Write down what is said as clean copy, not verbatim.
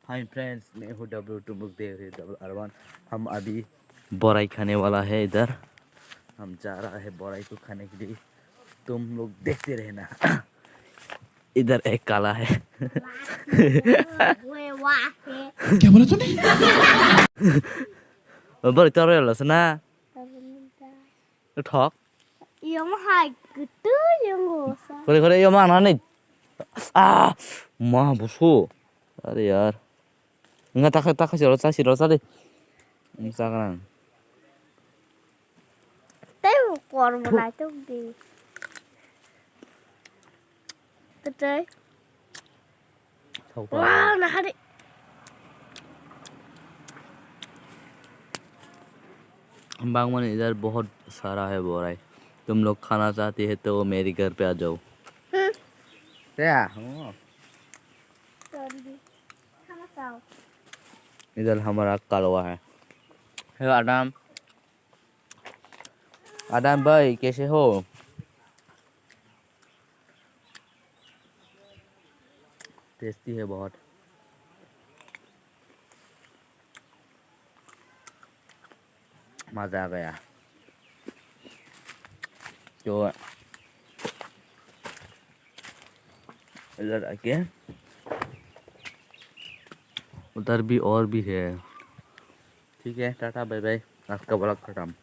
Hi friends, मैं हूँ W2 हम अभी बोराई खाने वाला है। इधर हम जा रहा है बोराई को खाने के लिए। तुम लोग देखते रहना। इधर एक काला है। क्या बोला तूने? बोराई तो रहा है ना? ठोक खोले खोले यो माना नहीं। माँ बुसो। अरे यार nggak tak kasih rosa deh misalkan Tahu korban itu di betul. Wah, nah hari बागवान इधर बहुत सारा है बोराई। तुम लोग खाना चाहते हैं तो मेरे घर पे आ जाओ। क्या इधर हमारा कालवा है। हेलो आदम, आदम भाई कैसे हो? टेस्टी है बहुत। मजा आ गया। तो इधर आके उधर भी और भी है। ठीक है, टाटा बाय बाय। आज का ब्लॉग खत्म।